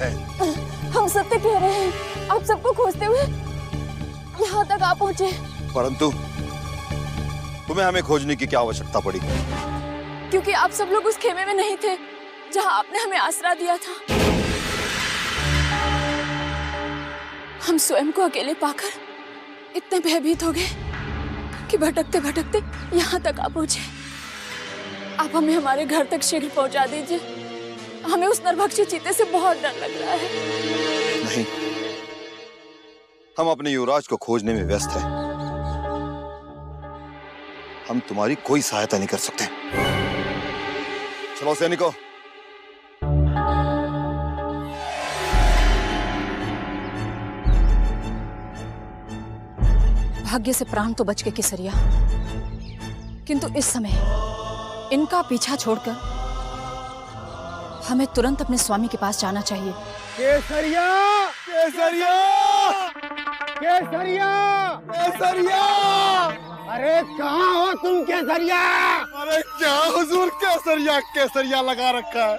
है। हम सत्य कह रहे हैं, आप सबको खोजते हुए यहाँ तक आ पहुंचे। परंतु तुम्हें हमें खोजने की क्या आवश्यकता पड़ी? क्योंकि आप सब लोग उस खेमे में नहीं थे जहाँ आपने हमें आसरा दिया था। हम स्वयं को अकेले पाकर इतने भयभीत हो गए कि भटकते भटकते यहाँ तक आ पहुंचे। आप हमें हमारे घर तक शीघ्र पहुंचा दीजिए। हमें उस नरभक्षी चीते से बहुत डर लग रहा है। नहीं, हम अपने युवराज को खोजने में व्यस्त हैं। हम तुम्हारी कोई सहायता नहीं कर सकते। चलो सैनिकों। भाग्य से प्राण तो बच गए केसरिया, किंतु इस समय इनका पीछा छोड़कर हमें तुरंत अपने स्वामी के पास जाना चाहिए। केसरिया! केसरिया! केसरिया! केसरिया! अरे कहाँ हो तुम केसरिया? अरे क्या हुजूर, केसरिया केसरिया लगा रखा है।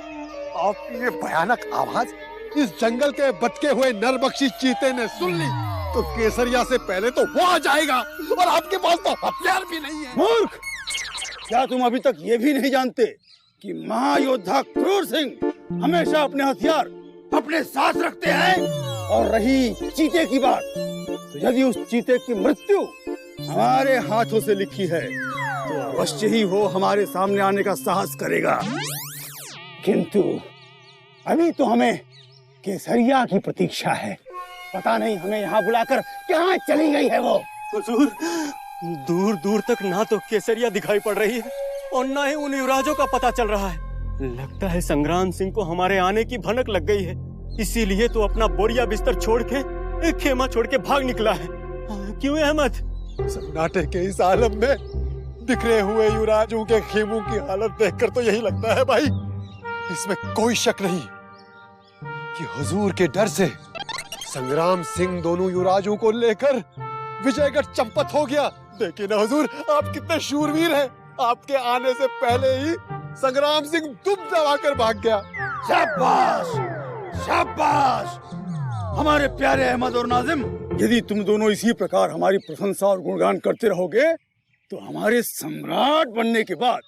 आपकी ये भयानक आवाज इस जंगल के बचके हुए नरबख्शी चीते ने सुन ली तो केसरिया से पहले तो वो आ जाएगा, और आपके पास तो हथियार भी नहीं है। मूर्ख! क्या तुम अभी तक ये भी नहीं जानते कि महायोद्धा क्रूर सिंह हमेशा अपने हथियार अपने साथ रखते हैं? और रही चीते की बात, तो यदि उस चीते की मृत्यु हमारे हाथों से लिखी है तो अवश्य ही वो हमारे सामने आने का साहस करेगा। किंतु अभी तो हमें केसरिया की प्रतीक्षा है। पता नहीं हमें यहाँ बुलाकर कहाँ चली गई है वो। हुजूर, दूर दूर तक ना तो केसरिया दिखाई पड़ रही है और ना ही उन युवराजों का पता चल रहा है। लगता है संग्राम सिंह को हमारे आने की भनक लग गई है, इसीलिए तो अपना बोरिया बिस्तर छोड़ के एक खेमा छोड़ के भाग निकला है। क्यों अहमद? सन्नाटे के इस आलम में बिखरे हुए युवराजों के खेमों की हालत देखकर तो यही लगता है भाई, इसमें कोई शक नहीं कि हुजूर के डर से संग्राम सिंह दोनों युवराजों को लेकर विजयगढ़ चंपत हो गया। देखिए ना हुजूर, आप कितने शूरवीर हैं। आपके आने से पहले ही संग्राम सिंह दुम दबाकर भाग गया। शाबाश! शाबाश! हमारे प्यारे अहमद और नाजिम, यदि तुम दोनों इसी प्रकार हमारी प्रशंसा और गुणगान करते रहोगे तो हमारे सम्राट बनने के बाद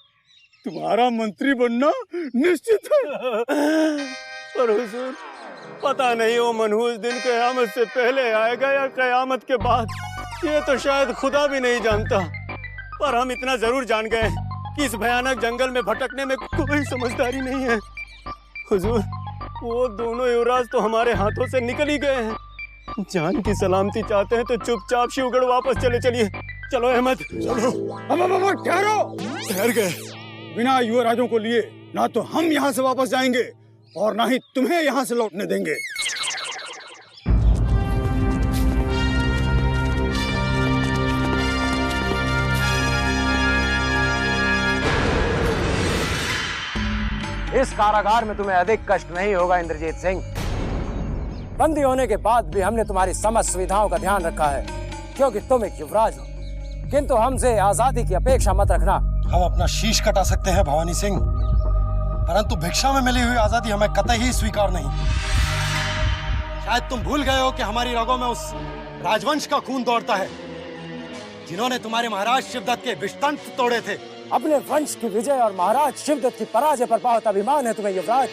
तुम्हारा मंत्री बनना निश्चित है। पर हुजूर, पता नहीं वो मनहूस दिन कयामत से पहले आएगा या कयामत के बाद, ये तो शायद खुदा भी नहीं जानता। पर हम इतना जरूर जान गए कि इस भयानक जंगल में भटकने में कोई समझदारी नहीं है। हुजूर, वो दोनों युवराज तो हमारे हाथों से निकल ही गए हैं। जान की सलामती चाहते हैं तो चुपचाप शिवगढ़ वापस चले चलिए। चलो अहमद, चलो। अब ठहरो! ठहर गए। बिना युवराजों को लिए ना तो हम यहाँ से वापस जाएंगे और ना ही तुम्हें यहाँ से लौटने देंगे। इस कारागार में तुम्हें अधिक कष्ट नहीं होगा इंद्रजीत सिंह। बंदी होने के बाद भी हमने तुम्हारी समस्त सुविधाओं का ध्यान रखा है, क्योंकि तुम एक युवराज हो। किंतु हमसे आजादी की अपेक्षा मत रखना। हम अपना शीश कटा सकते हैं भवानी सिंह, परंतु भिक्षा में मिली हुई आजादी हमें कतई स्वीकार नहीं। शायद तुम भूल गए हो कि हमारी रगों में उस राजवंश का खून दौड़ता है जिन्होंने तुम्हारे महाराज शिवदत्त के विष्टंत तोड़े थे। अपने वंश की विजय और महाराज शिवदत्त की पराजय पर बहुत अभिमान है तुम्हें युवराज,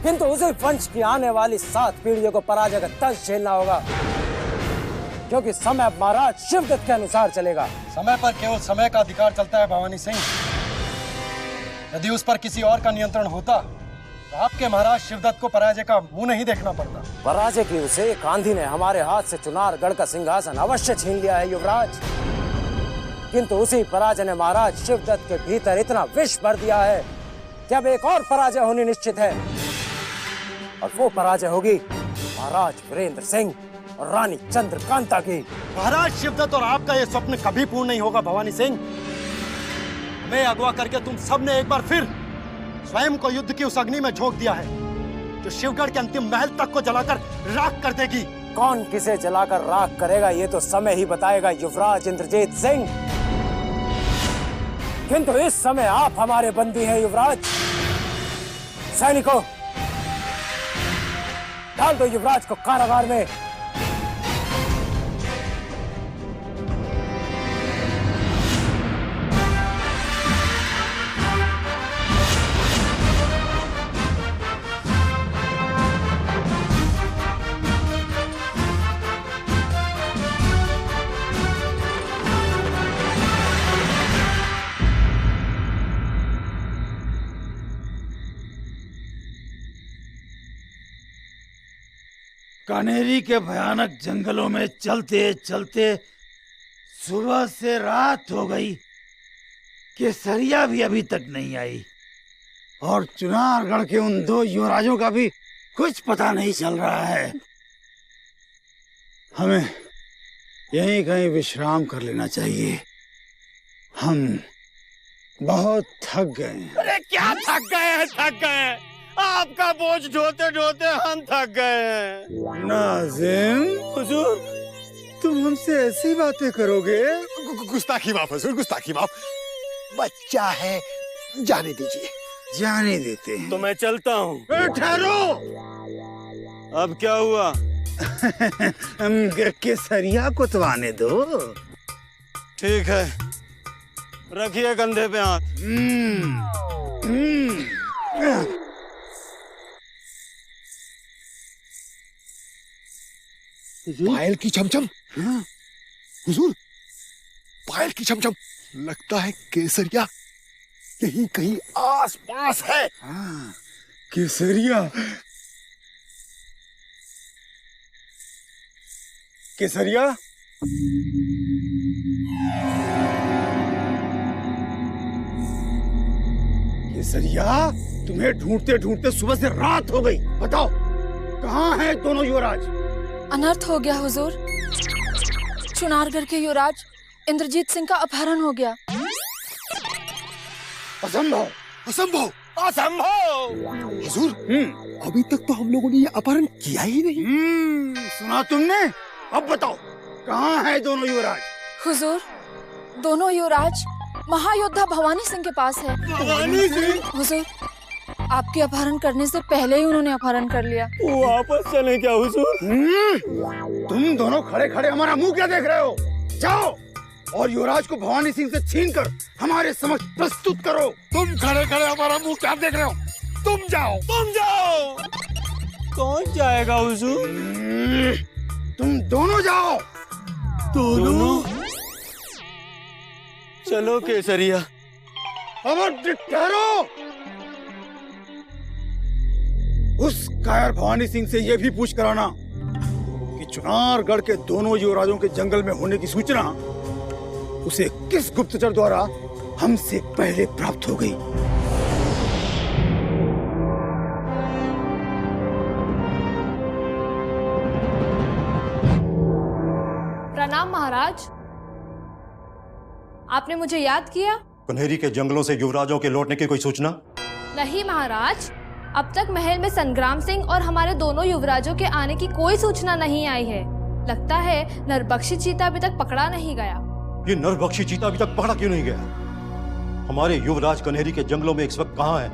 किंतु उसी वंश की आने वाली 7 पीढ़ियों को पराजय का तंज झेलना होगा, क्योंकि समय अब महाराज शिवदत्त के अनुसार चलेगा। समय पर केवल समय का अधिकार चलता है भवानी सिंह। यदि उस पर किसी और का नियंत्रण होता तो आपके महाराज शिवदत्त को पराजय का मुंह नहीं देखना पड़ता। पराजय की उसे गांधी ने हमारे हाथ से चुनारगढ़ का सिंहासन अवश्य छीन लिया है युवराज, किंतु उसी पराजय ने महाराज शिवदत्त के भीतर इतना विष भर दिया है कि अब एक और पराजय होनी निश्चित है, और वो पराजय होगी महाराज वीरेंद्र सिंह और रानी चंद्रकांता की। महाराज शिवदत्त और आपका ये स्वप्न कभी पूर्ण नहीं होगा भवानी सिंह। हमें अगवा करके तुम सब ने एक बार फिर स्वयं को युद्ध की उस अग्नि में झोंक दिया है जो शिवगढ़ के अंतिम महल तक को जलाकर राख कर देगी। कौन किसे जलाकर राख करेगा ये तो समय ही बताएगा युवराज इंद्रजीत सिंह, किंतु इस समय आप हमारे बंदी हैं युवराज। सैनिकों, डाल दो युवराज को कारागार में। कनेरी के भयानक जंगलों में चलते चलते सुबह से रात हो गई। केसरिया भी अभी तक नहीं आई और चुनारगढ़ के उन दो युवराजों का भी कुछ पता नहीं चल रहा है। हमें यहीं कहीं विश्राम कर लेना चाहिए। हम बहुत थक गए हैं। अरे क्या थक गए हैं? थक गए हैं? आपका बोझ ढोते ढोते हम थक गए हैं। नाज़िम, हुजूर, तुम हमसे ऐसी बातें करोगे? गुस्ताखी माफ हुजूर, गुस्ताखी माफ। बच्चा है, जाने दीजिए। जाने देते हैं। तो मैं चलता हूँ। ठहरो। अब क्या हुआ? केसरिया को तो आने दो। ठीक है, रखिए कंधे पे हाथ। पायल की चमचम। हुजूर, पायल की चमचम। लगता है केसरिया यहीं कहीं आस पास है। केसरिया, केसरिया, केसरिया, तुम्हें ढूंढते ढूंढते सुबह से रात हो गई। बताओ कहाँ हैं दोनों युवराज? अनर्थ हो गया हुजूर। चुनारगढ़ के युवराज इंद्रजीत सिंह का अपहरण हो गया। असंभव, असंभव, असंभव। हुजूर, अभी तक तो हम लोगों ने ये अपहरण किया ही नहीं। सुना तुमने? अब बताओ कहाँ है दोनों युवराज? हुजूर, दोनों युवराज महायोद्धा भवानी सिंह के पास है। भवानी सिंह? हुजूर, आपके अपहरण करने से पहले ही उन्होंने अपहरण कर लिया। वापस चले क्या हुजूर? तुम दोनों खड़े खड़े हमारा मुंह क्या देख रहे हो? जाओ और युवराज को भवानी सिंह से छीनकर हमारे समक्ष प्रस्तुत करो। तुम खड़े खड़े हमारा मुंह क्या देख रहे हो? तुम जाओ, तुम जाओ। कौन जाएगा हुजूर? तुम दोनों जाओ। दोनों? चलो केसरिया। अब ठहरो। उस कायर भवानी सिंह से यह भी पूछ कराना कि चुनारगढ़ के दोनों युवराजों के जंगल में होने की सूचना उसे किस गुप्तचर द्वारा हमसे पहले प्राप्त हो गई। प्रणाम महाराज, आपने मुझे याद किया? कन्हेरी के जंगलों से युवराजों के लौटने की कोई सूचना? नहीं महाराज, अब तक महल में संग्राम सिंह और हमारे दोनों युवराजों के आने की कोई सूचना नहीं आई है। लगता है नरबक्षी चीता अभी तक पकड़ा नहीं गया। ये नरबक्षी चीता अभी तक पकड़ा क्यों नहीं गया? हमारे युवराज कन्हेरी के जंगलों में इस वक्त कहाँ है?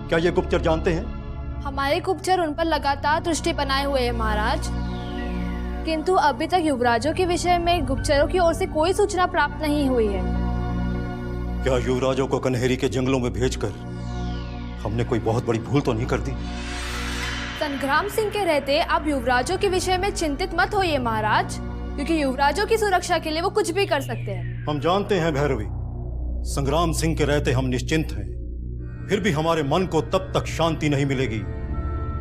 क्या ये गुप्तचर जानते हैं? हमारे गुप्तचर उन पर लगातार दृष्टि बनाए हुए हैं महाराज, किंतु अभी तक युवराजों के विषय में गुप्तचरों की ओर से कोई सूचना प्राप्त नहीं हुई है। क्या युवराजों को कन्हेरी के जंगलों में भेजकर हमने कोई बहुत बड़ी भूल तो नहीं कर दी? संग्राम सिंह के रहते आप युवराजों के विषय में चिंतित मत होइए महाराज, क्योंकि युवराजों की सुरक्षा के लिए वो कुछ भी कर सकते हैं। हम जानते हैं भैरवी, संग्राम सिंह के रहते हम निश्चिंत हैं। फिर भी हमारे मन को तब तक शांति नहीं मिलेगी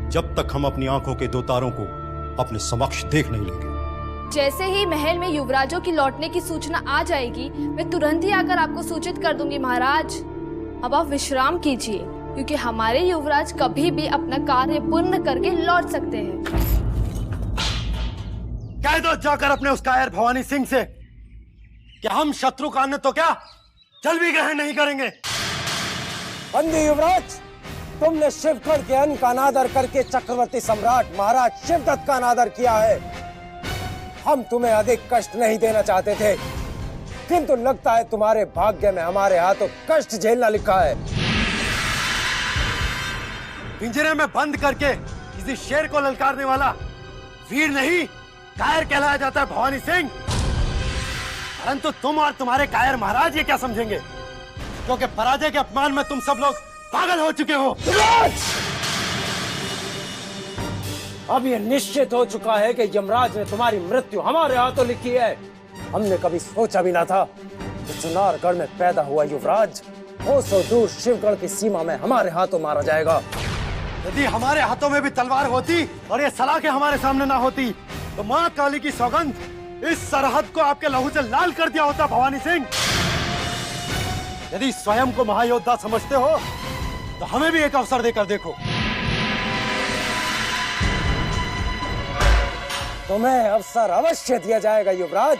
जब तक हम अपनी आंखों के दो तारों को अपने समक्ष देख नहीं लेंगे। जैसे ही महल में युवराजों की लौटने की सूचना आ जाएगी, मैं तुरंत ही आकर आपको सूचित कर दूंगी महाराज। अब आप विश्राम कीजिए, क्योंकि हमारे युवराज कभी भी अपना कार्य पूर्ण करके लौट सकते हैं। कह दो जाकर अपने उस कायर भवानी सिंह से कि हम शत्रु का अन्न तो क्या जल भी ग्रहण नहीं करेंगे। बंदी युवराज, तुमने शिवगढ़ के अन्न का अनादर करके चक्रवर्ती सम्राट महाराज शिवदत्त का अनादर किया है। हम तुम्हें अधिक कष्ट नहीं देना चाहते थे, किंतु लगता है तुम्हारे भाग्य में हमारे हाथों कष्ट झेलना लिखा है। पिंजरे में बंद करके किसी शेर को ललकारने वाला वीर नहीं, कायर कहलाया जाता है भवानी सिंह। परंतु तुम और तुम्हारे कायर महाराज ये क्या समझेंगे, क्योंकि पराजय के अपमान में तुम सब लोग पागल हो चुके हो। अब यह निश्चित हो चुका है कि यमराज ने तुम्हारी मृत्यु हमारे हाथों लिखी है। हमने कभी सोचा भी ना था कि चुनारगढ़ में पैदा हुआ युवराज कोसों दूर शिवगढ़ की सीमा में हमारे हाथों मारा जाएगा। यदि हमारे हाथों में भी तलवार होती और ये सलाखें हमारे सामने ना होती, तो मां काली की सौगंध इस सरहद को आपके लहू से लाल कर दिया होता भवानी सिंह। यदि स्वयं को महायोद्धा समझते हो तो हमें भी एक अवसर देकर देखो। तुम्हें अवसर अवश्य दिया जाएगा युवराज,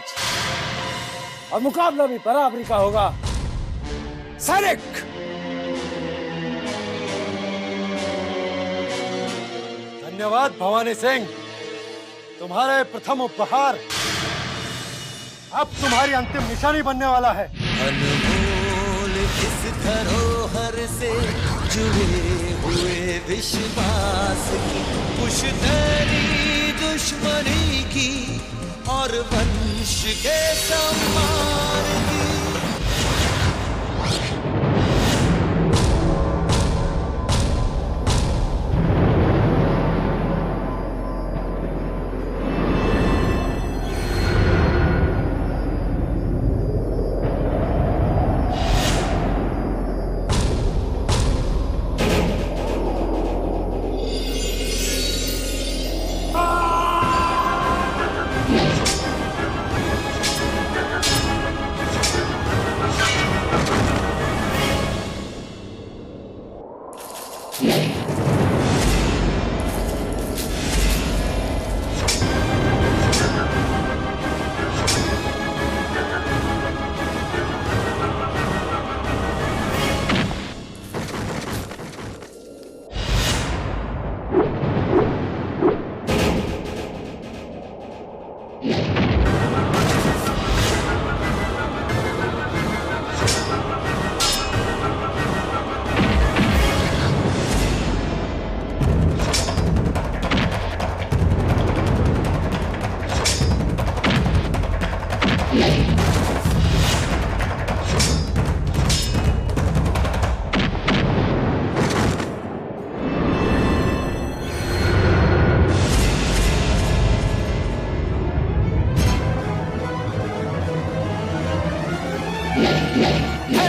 और मुकाबला भी बराबरी का होगा। सैनिक, धन्यवाद भवानी सिंह, तुम्हारे प्रथम उपहार अब तुम्हारी अंतिम निशानी बनने वाला है। अनमोल इस धरोहर से जुड़े हुए विश्वास की, पुश्तैनी दुश्मनी की और वंश के सम्मान की।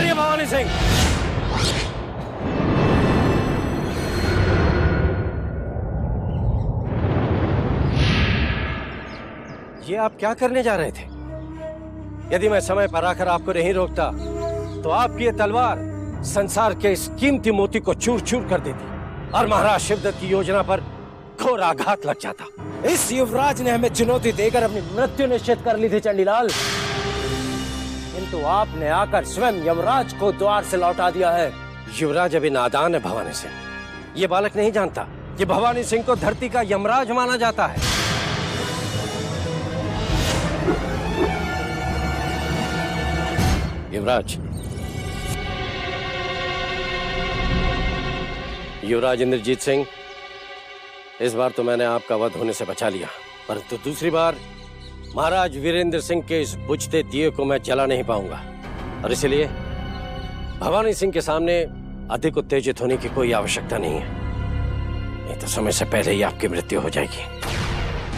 भवानी सिंह, ये आप क्या करने जा रहे थे? यदि मैं समय पर आकर आपको नहीं रोकता तो आपकी ये तलवार संसार के इस कीमती मोती को चूर चूर कर देती और महाराज शिवदत्त की योजना पर घोर आघात लग जाता। इस युवराज ने हमें चुनौती देकर अपनी मृत्यु निश्चित कर ली थी चंडीलाल, किंतु आपने आकर स्वयं यमराज को द्वार से लौटा दिया है। युवराज अभी नादान है भवानी सिंह, ये बालक नहीं जानता कि भवानी सिंह को धरती का यमराज माना जाता है। युवराज, युवराज इंद्रजीत सिंह, इस बार तो मैंने आपका वध होने से बचा लिया, परंतु दूसरी बार महाराज वीरेंद्र सिंह के इस बुझते दिए को मैं जला नहीं पाऊंगा, और इसलिए भवानी सिंह के सामने अधिक उत्तेजित होने की कोई आवश्यकता नहीं है, नहीं तो समय से पहले ही आपकी मृत्यु हो जाएगी।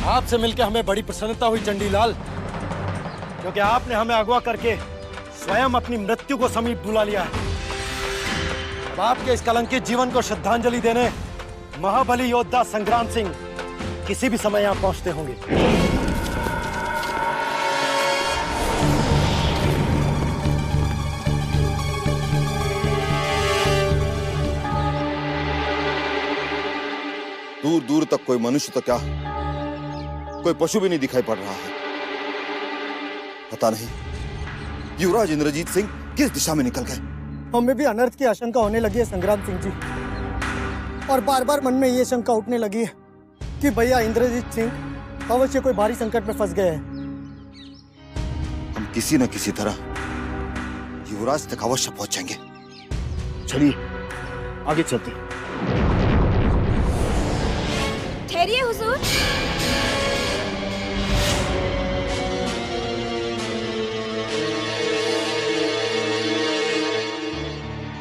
आपसे मिलकर हमें बड़ी प्रसन्नता हुई चंडीलाल, क्योंकि आपने हमें अगवा करके स्वयं अपनी मृत्यु को समीप बुला लिया है। अब आपके इस कलंकित जीवन को श्रद्धांजलि देने महाबली योद्धा संग्राम सिंह किसी भी समय यहाँ पहुंचते होंगे। दूर दूर तक कोई मनुष्य तो क्या, कोई पशु भी नहीं दिखाई पड़ रहा है। पता नहीं युवराज इंद्रजीत सिंह किस दिशा में निकल गए। हमें भी अनर्थ की आशंका होने लगी है संग्राम सिंह जी, और बार बार मन में ये शंका उठने लगी है कि भैया इंद्रजीत सिंह अवश्य कोई भारी संकट में फंस गए हैं। हम किसी न किसी तरह युवराज तक अवश्य पहुंचेंगे। चलिए आगे चलते। ठहरिए हुजूर।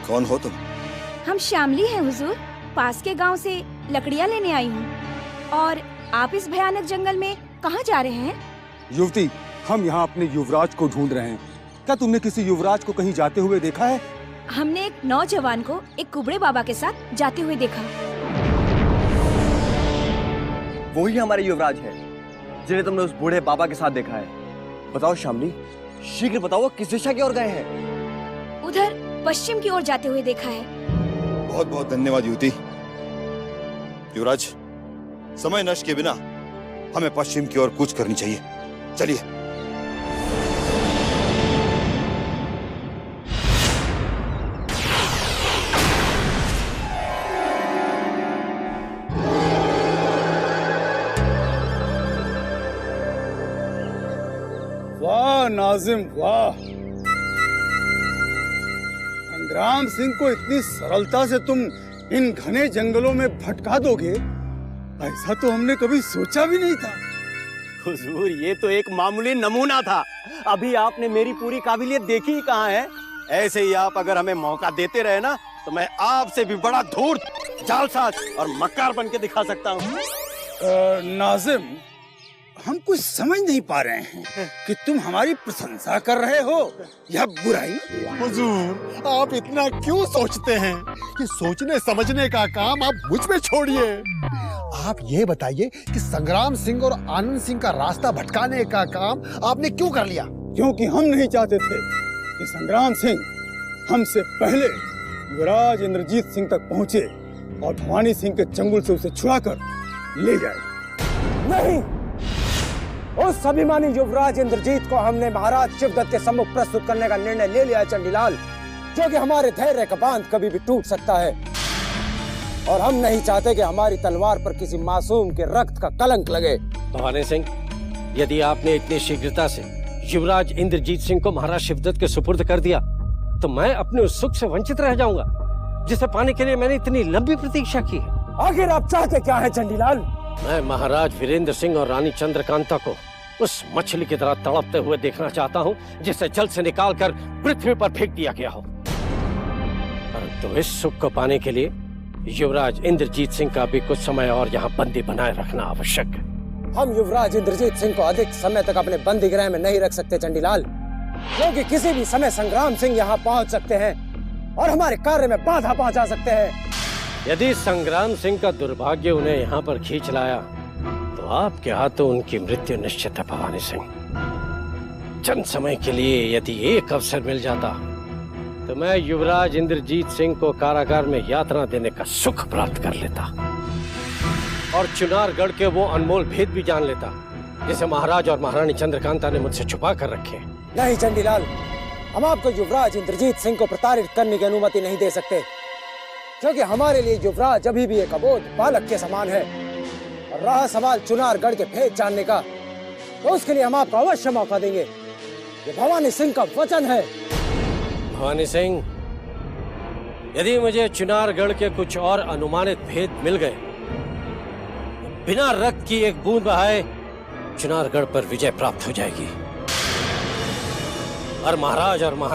कौन हो तुम? हम श्यामली हैं हुजूर, पास के गांव से लकड़ियां लेने आई हूँ। और आप इस भयानक जंगल में कहाँ जा रहे हैं? युवती, हम यहाँ अपने युवराज को ढूंढ रहे हैं। क्या तुमने किसी युवराज को कहीं जाते हुए देखा है? हमने एक नौजवान को एक कुबड़े बाबा के साथ जाते हुए देखा। वही हमारे युवराज है जिन्हें तुमने उस बूढ़े बाबा के साथ देखा है। बताओ श्यामली, शीघ्र बताओ, वो किस दिशा की ओर गए हैं? उधर पश्चिम की ओर जाते हुए देखा है। बहुत बहुत धन्यवाद युवती। युवराज, समय नष्ट के बिना हमें पश्चिम की ओर कूच करनी चाहिए। चलिए। वाह नाजिम वाह, संग्राम सिंह को इतनी सरलता से तुम इन घने जंगलों में भटका दोगे, ऐसा तो हमने कभी सोचा भी नहीं था। हुजूर, ये तो एक मामूली नमूना था। अभी आपने मेरी पूरी काबिलियत देखी ही कहाँ है। ऐसे ही आप अगर हमें मौका देते रहे ना, तो मैं आपसे भी बड़ा धूर्त, जालसाज और मक्कार बन के दिखा सकता हूँ। नाजिम, हम कुछ समझ नहीं पा रहे हैं कि तुम हमारी प्रशंसा कर रहे हो या बुराई। हुजूर, आप इतना क्यों सोचते हैं? कि सोचने समझने का काम आप मुझ पे छोड़िए। आप ये बताइए कि संग्राम सिंह और आनंद सिंह का रास्ता भटकाने का काम आपने क्यों कर लिया? क्योंकि हम नहीं चाहते थे कि संग्राम सिंह हमसे पहले युवराज इंद्रजीत सिंह तक पहुंचे और भवानी सिंह के चंगुल से उसे छुड़ाकर ले जाए। नहीं, उस अभिमानी युवराज इंद्रजीत को हमने महाराज शिवदत्त के सम्मुख प्रस्तुत करने का निर्णय ले लिया है चंडीलाल, क्योंकि हमारे धैर्य का बांध कभी भी टूट सकता है और हम नहीं चाहते कि हमारी तलवार पर किसी मासूम के रक्त का कलंक लगे। भवानी सिंह, यदि आपने इतनी शीघ्रता से युवराज इंद्रजीत सिंह को महाराज शिवदत्त के सुपुर्द कर दिया, तो मैं अपने उस सुख से वंचित रह जाऊंगा जिसे पाने के लिए मैंने इतनी लंबी प्रतीक्षा की है। आखिर आप चाहते क्या है चंडीलाल? मैं महाराज वीरेंद्र सिंह और रानी चंद्रकांता को उस मछली की तरह तड़पते हुए देखना चाहता हूँ जिसे जल से निकालकर पृथ्वी पर फेंक दिया गया हो। परंतु इस सुख को पाने के लिए युवराज इंद्रजीत सिंह का भी कुछ समय और यहाँ बंदी बनाए रखना आवश्यक है। हम युवराज इंद्रजीत सिंह को अधिक समय तक अपने बंदी गृह में नहीं रख सकते चंडीलाल, क्योंकि किसी भी समय संग्राम सिंह यहाँ पहुँच सकते हैं और हमारे कार्य में बाधा पहुँचा सकते हैं। यदि संग्राम सिंह का दुर्भाग्य उन्हें यहाँ पर खींच लाया, तो आपके हाथों उनकी मृत्यु निश्चित है भवानी सिंह। चंद समय के लिए यदि एक अवसर मिल जाता, तो मैं युवराज इंद्रजीत सिंह को कारागार में यातना देने का सुख प्राप्त कर लेता और चुनारगढ़ के वो अनमोल भेद भी जान लेता जिसे महाराज और महारानी चंद्रकांता ने मुझसे छुपा कर रखे। नहीं चंडीलाल, हम आपको युवराज इंद्रजीत सिंह को प्रताड़ित करने की अनुमति नहीं दे सकते, क्योंकि हमारे लिए युवराज अभी भी एक अबोध बालक के समान है। और रहा सवाल चुनारगढ़ के भेद जानने का, तो उसके लिए हम आपको अवश्य मौका देंगे। ये भवानी सिंह का वचन है। भवानी सिंह, यदि मुझे चुनारगढ़ के कुछ और अनुमानित भेद मिल गए, तो बिना रक्त की एक बूंद बहाए चुनारगढ़ पर विजय प्राप्त हो जाएगी और महाराज और